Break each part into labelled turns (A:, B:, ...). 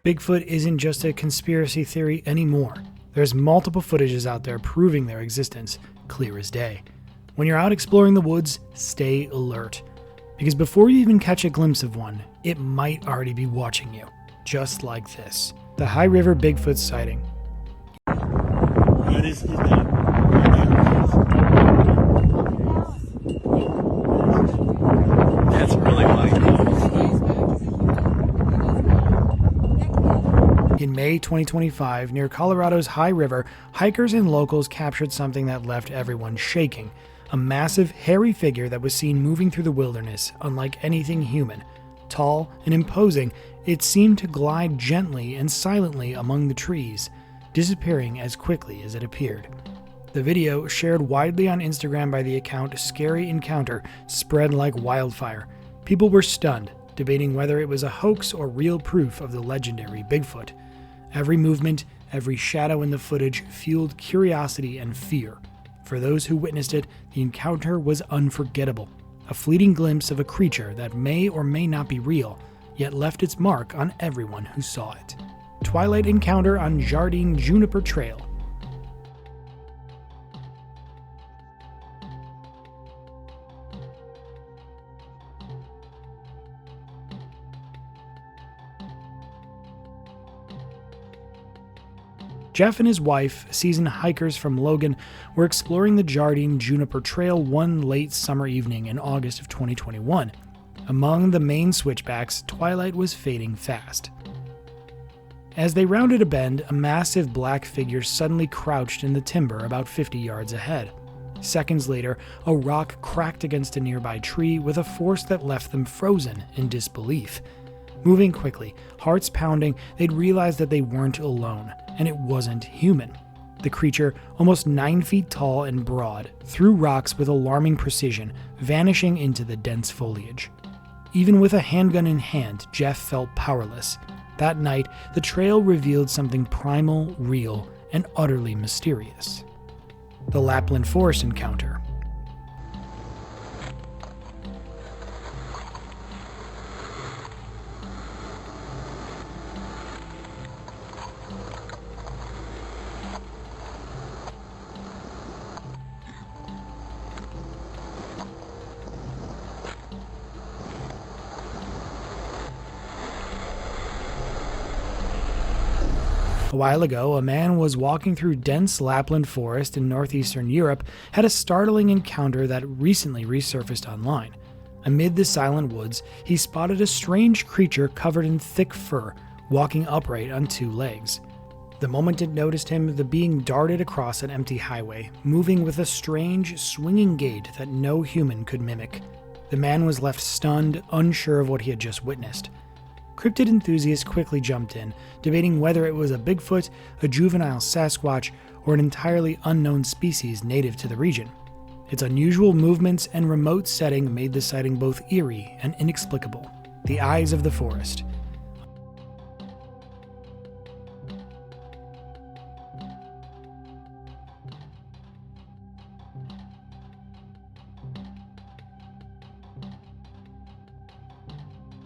A: Bigfoot isn't just a conspiracy theory anymore. There's multiple footages out there proving their existence, clear as day. When you're out exploring the woods, stay alert. Because before you even catch a glimpse of one, it might already be watching you. Just like this. The High River Bigfoot sighting.
B: He's done. That's really light.
A: In May 2025, near Colorado's High River, hikers and locals captured something that left everyone shaking. A massive, hairy figure that was seen moving through the wilderness, unlike anything human. Tall and imposing, it seemed to glide gently and silently among the trees, disappearing as quickly as it appeared. The video, shared widely on Instagram by the account Scary Encounter, spread like wildfire. People were stunned, debating whether it was a hoax or real proof of the legendary Bigfoot. Every movement, every shadow in the footage fueled curiosity and fear. For those who witnessed it, the encounter was unforgettable. A fleeting glimpse of a creature that may or may not be real, yet left its mark on everyone who saw it. Twilight encounter on Jardine Juniper Trail. Jeff and his wife, seasoned hikers from Logan, were exploring the Jardine Juniper Trail one late summer evening in August of 2021. Among the main switchbacks, twilight was fading fast. As they rounded a bend, a massive black figure suddenly crouched in the timber about 50 yards ahead. Seconds later, a rock cracked against a nearby tree with a force that left them frozen in disbelief. Moving quickly, hearts pounding, they'd realized that they weren't alone, and it wasn't human. The creature, almost 9 feet tall and broad, threw rocks with alarming precision, vanishing into the dense foliage. Even with a handgun in hand, Jeff felt powerless. That night, the trail revealed something primal, real, and utterly mysterious. The Lapland Forest encounter. A while ago, a man was walking through dense Lapland forest in northeastern Europe, had a startling encounter that recently resurfaced online. Amid the silent woods, he spotted a strange creature covered in thick fur, walking upright on 2 legs. The moment it noticed him, the being darted across an empty highway, moving with a strange, swinging gait that no human could mimic. The man was left stunned, unsure of what he had just witnessed. Cryptid enthusiasts quickly jumped in, debating whether it was a Bigfoot, a juvenile Sasquatch, or an entirely unknown species native to the region. Its unusual movements and remote setting made the sighting both eerie and inexplicable. The eyes of the forest.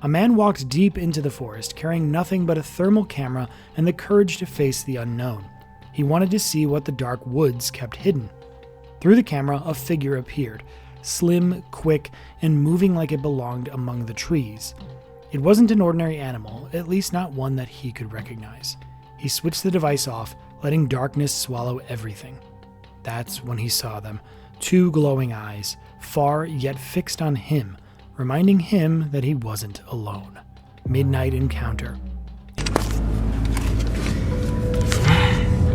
A: A man walked deep into the forest, carrying nothing but a thermal camera and the courage to face the unknown. He wanted to see what the dark woods kept hidden. Through the camera, a figure appeared, slim, quick, and moving like it belonged among the trees. It wasn't an ordinary animal, at least not one that he could recognize. He switched the device off, letting darkness swallow everything. That's when he saw them, 2 glowing eyes, far yet fixed on him, reminding him that he wasn't alone. Midnight encounter.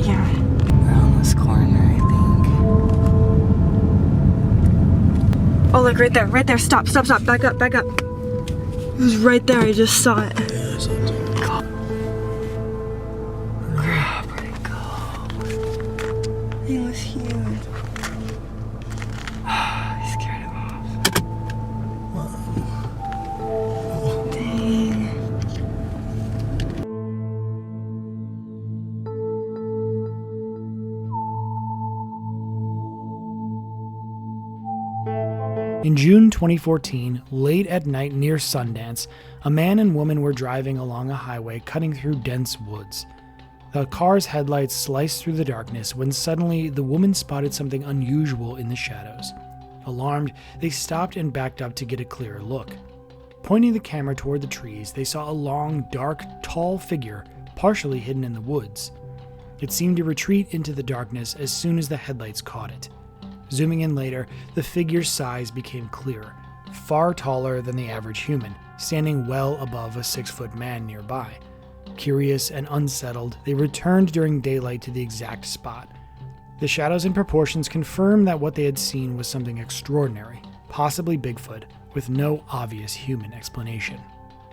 C: Yeah, around this corner, I think. Oh, look, right there, stop, back up. It was right there, I just saw it.
B: Yeah, something.
C: Where'd it go? It was huge. I scared him off. Dang.
A: In June 2014, late at night near Sundance, a man and woman were driving along a highway cutting through dense woods. The car's headlights sliced through the darkness when suddenly the woman spotted something unusual in the shadows. Alarmed, they stopped and backed up to get a clearer look. Pointing the camera toward the trees, they saw a long, dark, tall figure partially hidden in the woods. It seemed to retreat into the darkness as soon as the headlights caught it. Zooming in later, the figure's size became clearer, far taller than the average human, standing well above a 6-foot man nearby. Curious and unsettled, they returned during daylight to the exact spot. The shadows and proportions confirmed that what they had seen was something extraordinary, possibly Bigfoot, with no obvious human explanation.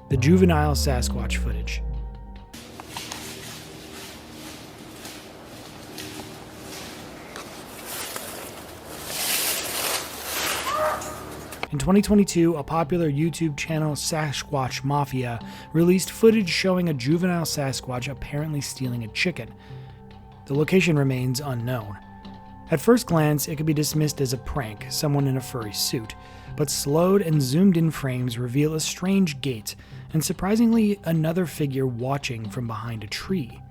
A: The juvenile Sasquatch footage. In 2022, a popular YouTube channel, Sasquatch Mafia, released footage showing a juvenile Sasquatch apparently stealing a chicken. The location remains unknown. At first glance, it could be dismissed as a prank, someone in a furry suit, but slowed and zoomed in frames reveal a strange gait, and surprisingly, another figure watching from behind a tree.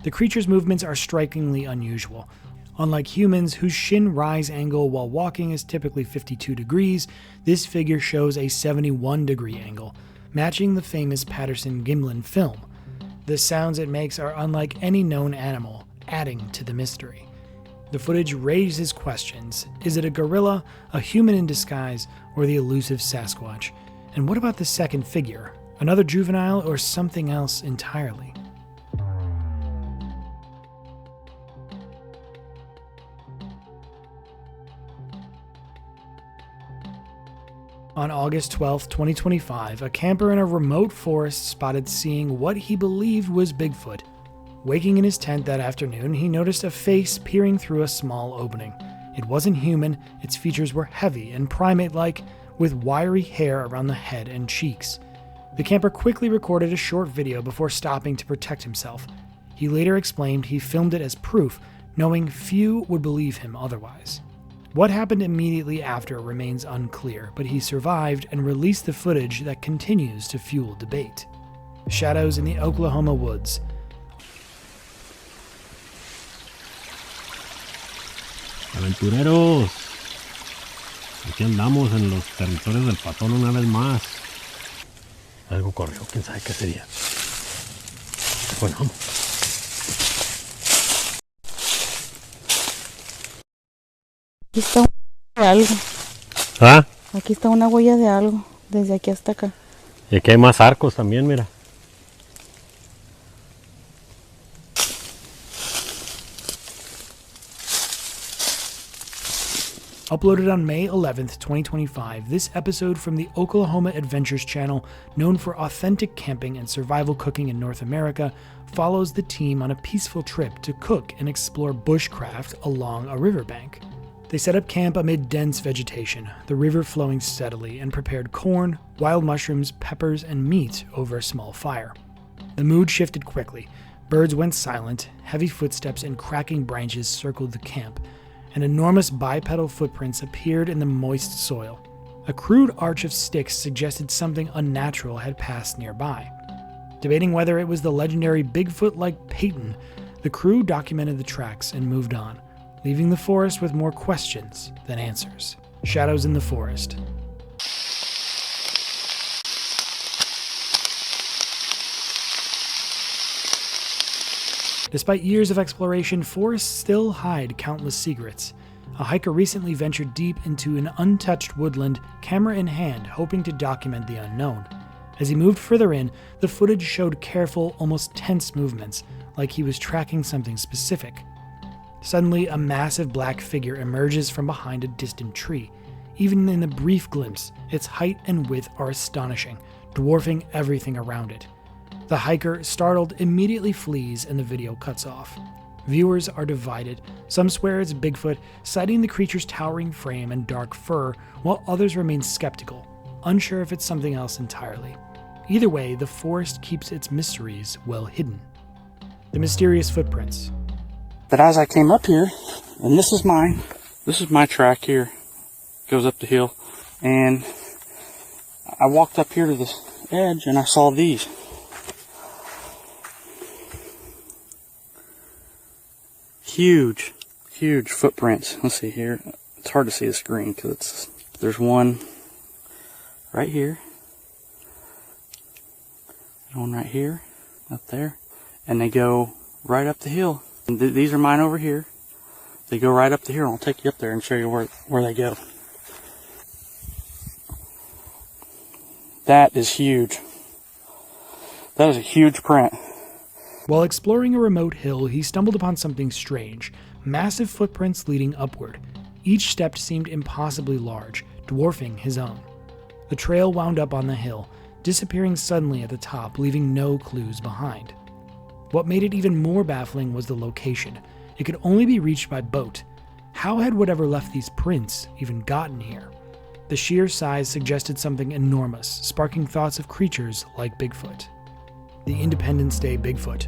A: The creature's movements are strikingly unusual. Unlike humans, whose shin rise angle while walking is typically 52 degrees, this figure shows a 71-degree angle, matching the famous Patterson-Gimlin film. The sounds it makes are unlike any known animal, adding to the mystery. The footage raises questions. Is it a gorilla, a human in disguise, or the elusive Sasquatch? And what about the second figure? Another juvenile or something else entirely? On August 12, 2025, a camper in a remote forest spotted seeing what he believed was Bigfoot. Waking in his tent that afternoon, he noticed a face peering through a small opening. It wasn't human, its features were heavy and primate-like, with wiry hair around the head and cheeks. The camper quickly recorded a short video before stopping to protect himself. He later explained he filmed it as proof, knowing few would believe him otherwise. What happened immediately after remains unclear, but he survived and released the footage that continues to fuel debate. Shadows in the Oklahoma woods.
D: Aventureros, aquí andamos en los territorios del patón una vez más. Algo corrió, quién sabe qué sería. Bueno, vamos.
E: Aquí está una huella de algo.
D: ¿Ah?
E: Aquí está una huella de algo, desde aquí hasta acá.
D: Y aquí hay más arcos también, mira.
A: Uploaded on May 11th, 2025, this episode from the Oklahoma Adventures channel, known for authentic camping and survival cooking in North America, follows the team on a peaceful trip to cook and explore bushcraft along a riverbank. They set up camp amid dense vegetation, the river flowing steadily, and prepared corn, wild mushrooms, peppers, and meat over a small fire. The mood shifted quickly. Birds went silent, heavy footsteps and cracking branches circled the camp, and enormous bipedal footprints appeared in the moist soil. A crude arch of sticks suggested something unnatural had passed nearby. Debating whether it was the legendary Bigfoot-like Peyton, the crew documented the tracks and moved on, leaving the forest with more questions than answers. Shadows in the forest. Despite years of exploration, forests still hide countless secrets. A hiker recently ventured deep into an untouched woodland, camera in hand, hoping to document the unknown. As he moved further in, the footage showed careful, almost tense movements, like he was tracking something specific. Suddenly, a massive black figure emerges from behind a distant tree. Even in the brief glimpse, its height and width are astonishing, dwarfing everything around it. The hiker, startled, immediately flees and the video cuts off. Viewers are divided. Some swear it's Bigfoot, citing the creature's towering frame and dark fur, while others remain skeptical, unsure if it's something else entirely. Either way, the forest keeps its mysteries well hidden. The mysterious footprints.
F: But as I came up here, and this is my track here, goes up the hill,
B: And I walked up here to the edge and I saw these. Huge footprints. Let's see here. It's hard to see the screen because there's one right here, and one right here, up there, and they go right up the hill. And these are mine over here. They go right up the hill, and I'll take you up there and show you where they go. That is huge. That is a huge print.
A: While exploring a remote hill, he stumbled upon something strange. Massive footprints leading upward. Each step seemed impossibly large, dwarfing his own. The trail wound up on the hill, disappearing suddenly at the top, leaving no clues behind. What made it even more baffling was the location. It could only be reached by boat. How had whatever left these prints even gotten here? The sheer size suggested something enormous, sparking thoughts of creatures like Bigfoot. The Independence Day Bigfoot.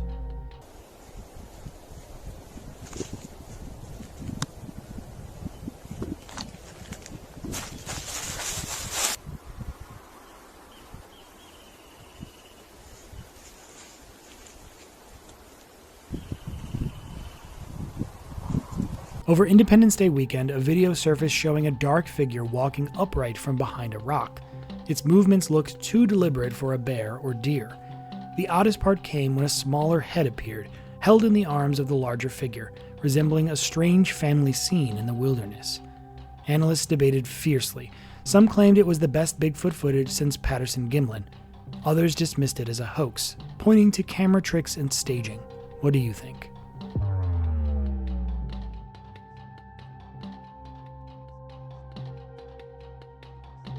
A: Over Independence Day weekend, a video surfaced showing a dark figure walking upright from behind a rock. Its movements looked too deliberate for a bear or deer. The oddest part came when a smaller head appeared, held in the arms of the larger figure, resembling a strange family scene in the wilderness. Analysts debated fiercely. Some claimed it was the best Bigfoot footage since Patterson-Gimlin. Others dismissed it as a hoax, pointing to camera tricks and staging. What do you think?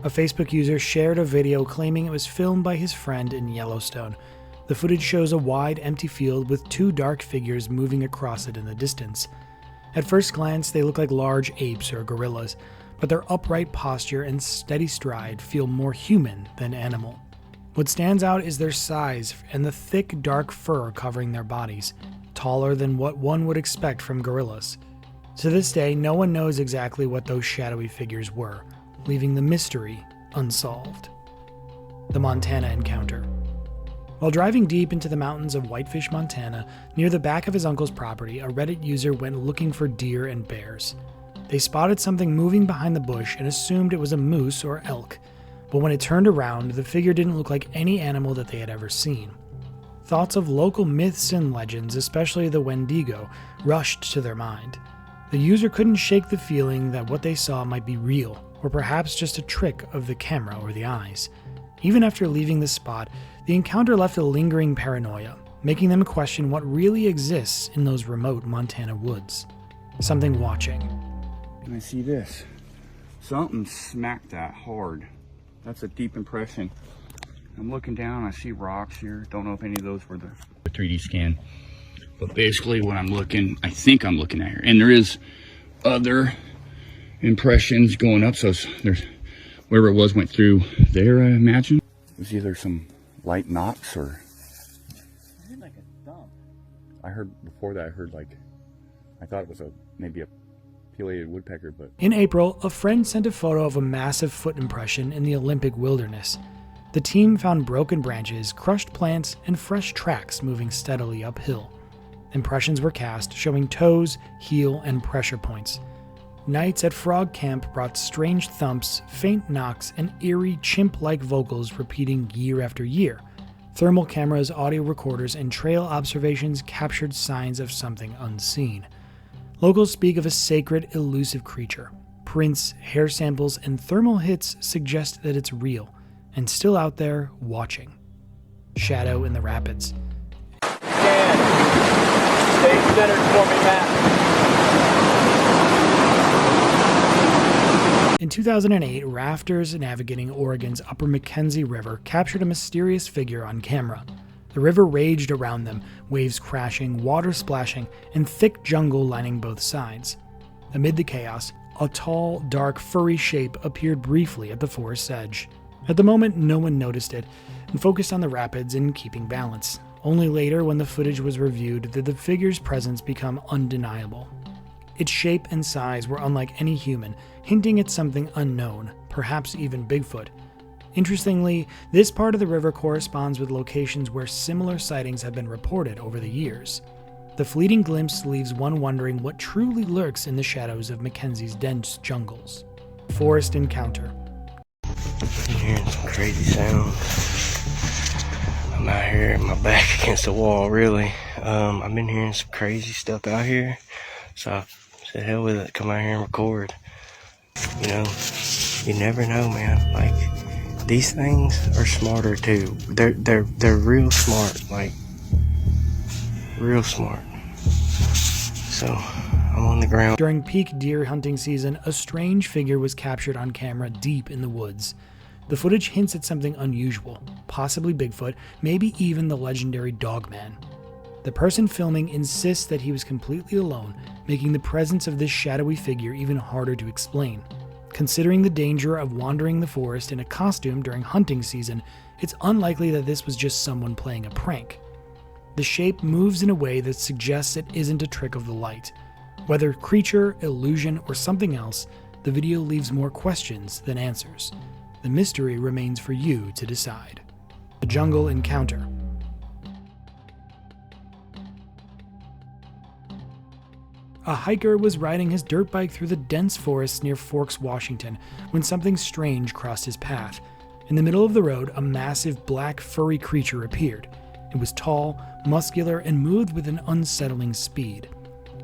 A: A Facebook user shared a video claiming it was filmed by his friend in Yellowstone. The footage shows a wide, empty field with two dark figures moving across it in the distance. At first glance, they look like large apes or gorillas, but their upright posture and steady stride feel more human than animal. What stands out is their size and the thick, dark fur covering their bodies, taller than what one would expect from gorillas. To this day, no one knows exactly what those shadowy figures were, leaving the mystery unsolved. The Montana Encounter. While driving deep into the mountains of Whitefish, Montana, near the back of his uncle's property, a Reddit user went looking for deer and bears. They spotted something moving behind the bush and assumed it was a moose or elk, but when it turned around, the figure didn't look like any animal that they had ever seen. Thoughts of local myths and legends, especially the Wendigo, rushed to their mind. The user couldn't shake the feeling that what they saw might be real, or perhaps just a trick of the camera or the eyes. Even after leaving the spot, the encounter left a lingering paranoia, making them question what really exists in those remote Montana woods. Something watching.
B: And I see this. Something smacked that hard. That's a deep impression. I'm looking down, I see rocks here. Don't know if any of those were the 3D scan. But basically what I think I'm looking at here. And there is other impressions going up, so there's wherever it was went through there, I imagine. It was either some light knocks or I heard like a thump. I heard before that, I thought it was maybe a pileated woodpecker, but
A: in April, a friend sent a photo of a massive foot impression in the Olympic wilderness. The team found broken branches, crushed plants, and fresh tracks moving steadily uphill. Impressions were cast, showing toes, heel, and pressure points. Nights at Frog Camp brought strange thumps, faint knocks, and eerie chimp-like vocals repeating year after year. Thermal cameras, audio recorders, and trail observations captured signs of something unseen. Locals speak of a sacred, elusive creature. Prints, hair samples, and thermal hits suggest that it's real, and still out there watching. Shadow in the Rapids.
B: Stay centered for me, Matt.
A: In 2008, rafters navigating Oregon's Upper Mackenzie River captured a mysterious figure on camera. The river raged around them, waves crashing, water splashing, and thick jungle lining both sides. Amid the chaos, a tall, dark, furry shape appeared briefly at the forest's edge. At the moment, no one noticed it and focused on the rapids and keeping balance. Only later, when the footage was reviewed, did the figure's presence become undeniable. Its shape and size were unlike any human, hinting at something unknown, perhaps even Bigfoot. Interestingly, this part of the river corresponds with locations where similar sightings have been reported over the years. The fleeting glimpse leaves one wondering what truly lurks in the shadows of Mackenzie's dense jungles. Forest encounter.
F: I'm hearing some crazy sounds. I'm out here, my back against the wall, really. I've been hearing some crazy stuff out here, so I said, hell with it, come out here and record. You know, you never know, man. Like, these things are smarter too. They're real smart, like real smart. So I'm on the ground.
A: During peak deer hunting season, a strange figure was captured on camera deep in the woods. The footage hints at something unusual, possibly Bigfoot, maybe even the legendary Dogman. The person filming insists that he was completely alone, making the presence of this shadowy figure even harder to explain. Considering the danger of wandering the forest in a costume during hunting season, it's unlikely that this was just someone playing a prank. The shape moves in a way that suggests it isn't a trick of the light. Whether creature, illusion, or something else, the video leaves more questions than answers. The mystery remains for you to decide. The jungle encounter. A hiker was riding his dirt bike through the dense forest near Forks, Washington, when something strange crossed his path. In the middle of the road, a massive black furry creature appeared. It was tall, muscular, and moved with an unsettling speed.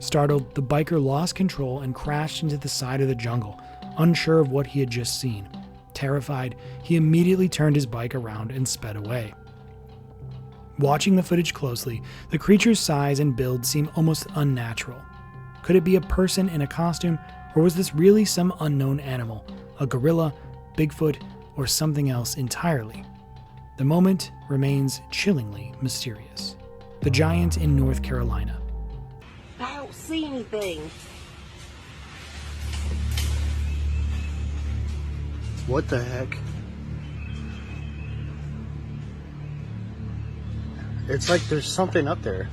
A: Startled, the biker lost control and crashed into the side of the jungle, unsure of what he had just seen. Terrified, he immediately turned his bike around and sped away. Watching the footage closely, the creature's size and build seem almost unnatural. Could it be a person in a costume, or was this really some unknown animal, a gorilla, Bigfoot, or something else entirely? The moment remains chillingly mysterious. The giant in North Carolina.
G: I don't see anything.
H: What the heck? It's like there's something up there.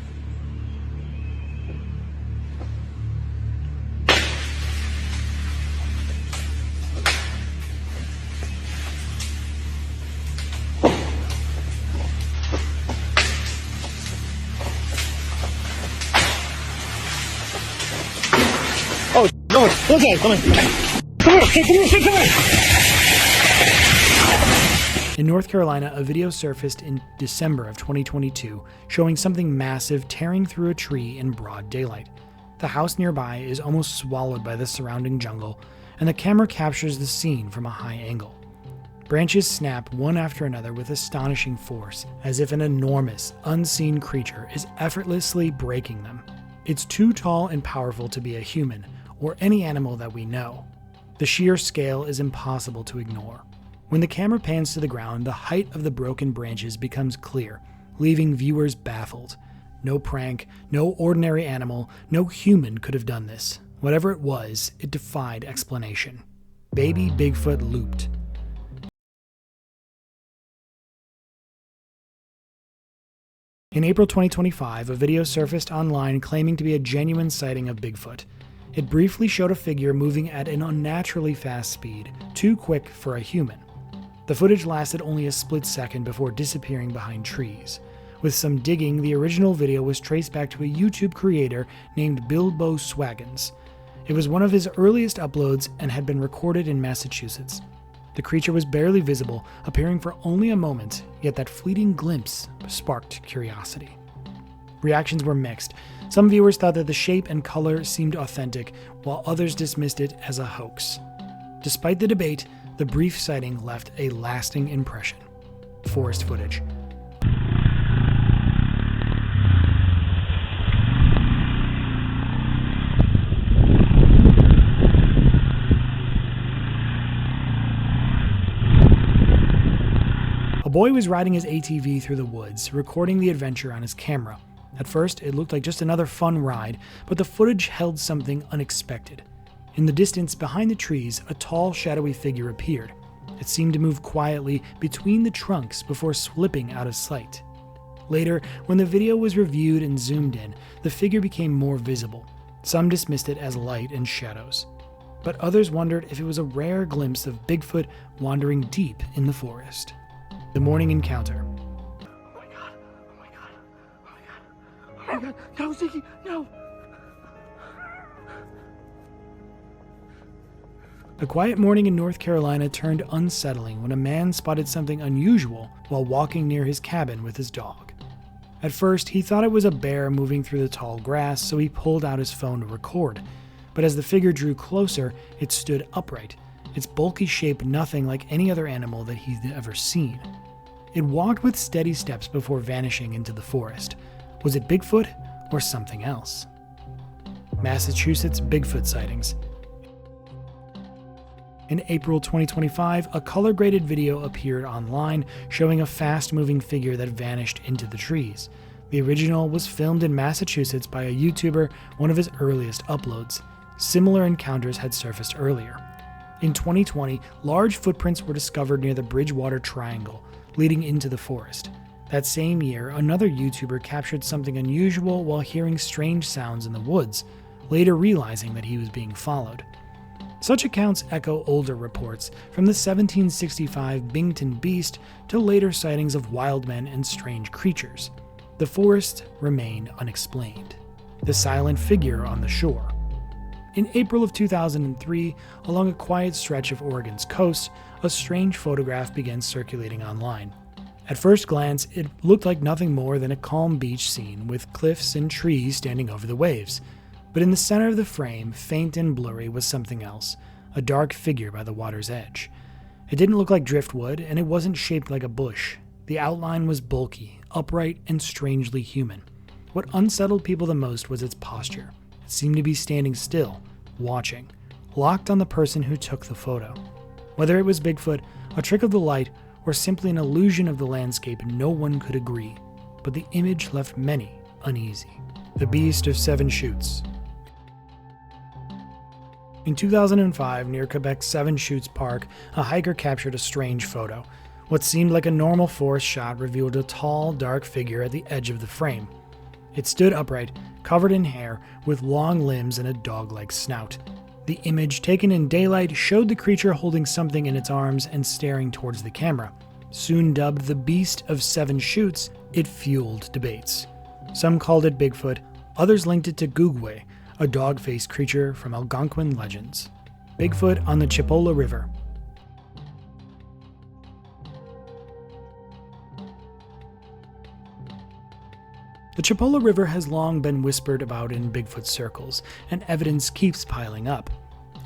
H: Oh, no, look at it, come here.
A: In North Carolina, a video surfaced in December of 2022 showing something massive tearing through a tree in broad daylight. The house nearby is almost swallowed by the surrounding jungle, and the camera captures the scene from a high angle. Branches snap one after another with astonishing force, as if an enormous, unseen creature is effortlessly breaking them. It's too tall and powerful to be a human, or any animal that we know. The sheer scale is impossible to ignore. When the camera pans to the ground, the height of the broken branches becomes clear, leaving viewers baffled. No prank, no ordinary animal, no human could have done this. Whatever it was, it defied explanation. Baby Bigfoot looped. In April 2025, a video surfaced online claiming to be a genuine sighting of Bigfoot. It briefly showed a figure moving at an unnaturally fast speed, too quick for a human. The footage lasted only a split second before disappearing behind trees. With some digging, the original video was traced back to a YouTube creator named Bilbo Swaggins. It was one of his earliest uploads and had been recorded in Massachusetts. The creature was barely visible, appearing for only a moment, yet that fleeting glimpse sparked curiosity. Reactions were mixed. Some viewers thought that the shape and color seemed authentic, while others dismissed it as a hoax. Despite the debate, the brief sighting left a lasting impression. Forest footage. A boy was riding his ATV through the woods, recording the adventure on his camera. At first, it looked like just another fun ride, but the footage held something unexpected. In the distance, behind the trees, a tall, shadowy figure appeared. It seemed to move quietly between the trunks before slipping out of sight. Later, when the video was reviewed and zoomed in, the figure became more visible. Some dismissed it as light and shadows. but others wondered if it was a rare glimpse of Bigfoot wandering deep in the forest. The morning encounter.
H: Oh my god, oh my god, oh my god, oh my god, no, Ziggy, no!
A: A quiet morning in North Carolina turned unsettling when a man spotted something unusual while walking near his cabin with his dog. At first, he thought it was a bear moving through the tall grass, so he pulled out his phone to record. But as the figure drew closer, it stood upright, its bulky shape nothing like any other animal that he'd ever seen. It walked with steady steps before vanishing into the forest. Was it Bigfoot or something else? Massachusetts Bigfoot sightings. In April 2025, a color-graded video appeared online showing a fast-moving figure that vanished into the trees. The original was filmed in Massachusetts by a YouTuber, one of his earliest uploads. Similar encounters had surfaced earlier. In 2020, large footprints were discovered near the Bridgewater Triangle, leading into the forest. That same year, another YouTuber captured something unusual while hearing strange sounds in the woods, later realizing that he was being followed. Such accounts echo older reports, from the 1765 Bington Beast to later sightings of wild men and strange creatures. The forests remain unexplained. The silent figure on the shore. In April of 2003, along a quiet stretch of Oregon's coast, a strange photograph began circulating online. At first glance, it looked like nothing more than a calm beach scene with cliffs and trees standing over the waves. But in the center of the frame, faint and blurry, was something else, a dark figure by the water's edge. It didn't look like driftwood, and it wasn't shaped like a bush. The outline was bulky, upright, and strangely human. What unsettled people the most was its posture. It seemed to be standing still, watching, locked on the person who took the photo. Whether it was Bigfoot, a trick of the light, or simply an illusion of the landscape, no one could agree. But the image left many uneasy. The Beast of Seven Chutes. In 2005, near Quebec's Seven Chutes Park, a hiker captured a strange photo. What seemed like a normal forest shot revealed a tall, dark figure at the edge of the frame. It stood upright, covered in hair, with long limbs and a dog-like snout. The image, taken in daylight, showed the creature holding something in its arms and staring towards the camera. Soon dubbed the Beast of Seven Chutes, it fueled debates. Some called it Bigfoot, others linked it to Gugwe, a dog-faced creature from Algonquin legends. Bigfoot on the Chipola River. The Chipola River has long been whispered about in Bigfoot circles, and evidence keeps piling up.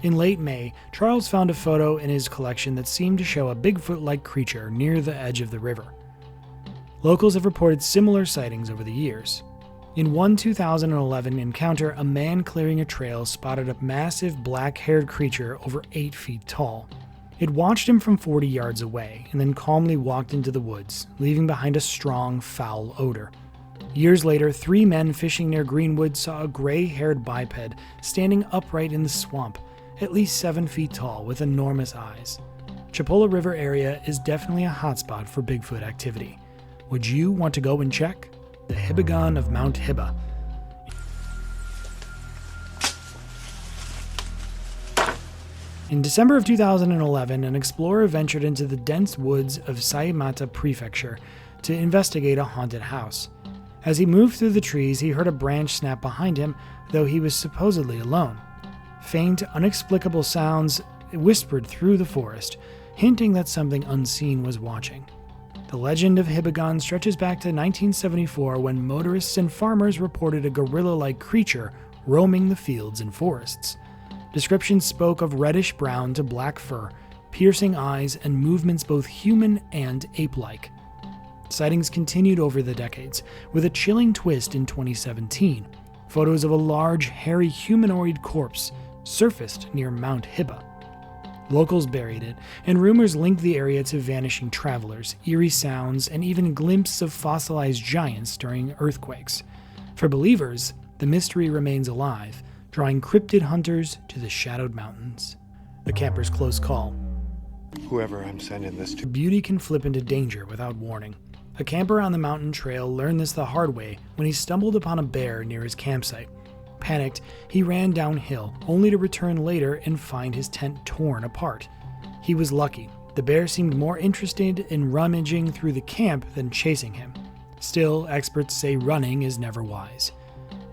A: In late May, Charles found a photo in his collection that seemed to show a Bigfoot-like creature near the edge of the river. Locals have reported similar sightings over the years. In one 2011 encounter, a man clearing a trail spotted a massive black-haired creature over 8 feet tall. It watched him from 40 yards away and then calmly walked into the woods, leaving behind a strong, foul odor. Years later, 3 men fishing near Greenwood saw a gray-haired biped standing upright in the swamp, at least 7 feet tall with enormous eyes. Chipola River area is definitely a hotspot for Bigfoot activity. Would you want to go and check? The Hibagon of Mount Hiba. In December of 2011, an explorer ventured into the dense woods of Saimata Prefecture to investigate a haunted house. As he moved through the trees, he heard a branch snap behind him, though he was supposedly alone. Faint, inexplicable sounds whispered through the forest, hinting that something unseen was watching. The legend of Hibagon stretches back to 1974 when motorists and farmers reported a gorilla-like creature roaming the fields and forests. Descriptions spoke of reddish-brown to black fur, piercing eyes, and movements both human and ape-like. Sightings continued over the decades, with a chilling twist in 2017. Photos of a large, hairy humanoid corpse surfaced near Mount Hiba. Locals buried it, and rumors linked the area to vanishing travelers, eerie sounds, and even glimpses of fossilized giants during earthquakes. For believers, the mystery remains alive, drawing cryptid hunters to the shadowed mountains. The camper's close call.
I: Whoever I'm sending this to.
A: Beauty can flip into danger without warning. A camper on the mountain trail learned this the hard way when he stumbled upon a bear near his campsite. Panicked, he ran downhill, only to return later and find his tent torn apart. He was lucky. The bear seemed more interested in rummaging through the camp than chasing him. Still, experts say running is never wise.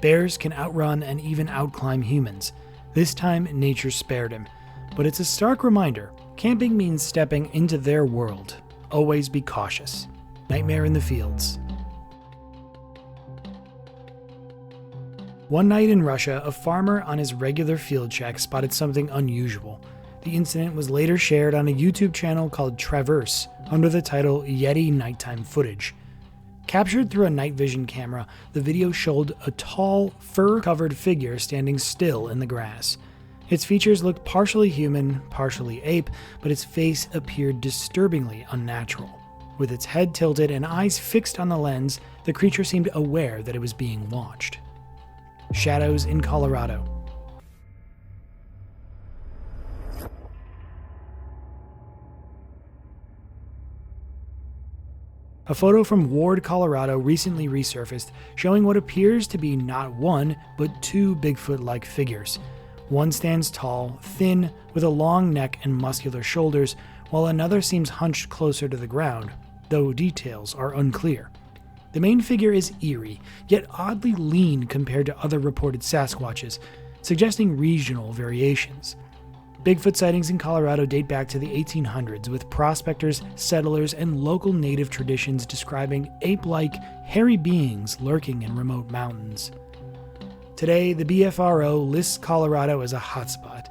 A: Bears can outrun and even outclimb humans. This time, nature spared him. But it's a stark reminder, camping means stepping into their world. Always be cautious. Nightmare in the Fields. One night in Russia, a farmer on his regular field check spotted something unusual. The incident was later shared on a YouTube channel called Traverse under the title Yeti Nighttime Footage. Captured through a night vision camera, the video showed a tall, fur-covered figure standing still in the grass. Its features looked partially human, partially ape, but its face appeared disturbingly unnatural. With its head tilted and eyes fixed on the lens, the creature seemed aware that it was being watched. Shadows in Colorado. A photo from Ward, Colorado recently resurfaced, showing what appears to be not one, but two Bigfoot-like figures. One stands tall, thin, with a long neck and muscular shoulders, while another seems hunched closer to the ground, though details are unclear. The main figure is eerie, yet oddly lean compared to other reported Sasquatches, suggesting regional variations. Bigfoot sightings in Colorado date back to the 1800s, with prospectors, settlers, and local native traditions describing ape-like, hairy beings lurking in remote mountains. Today, the BFRO lists Colorado as a hotspot.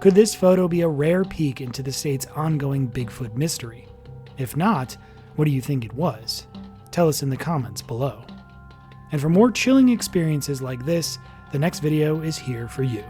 A: Could this photo be a rare peek into the state's ongoing Bigfoot mystery? If not, what do you think it was? Tell us in the comments below. And for more chilling experiences like this, the next video is here for you.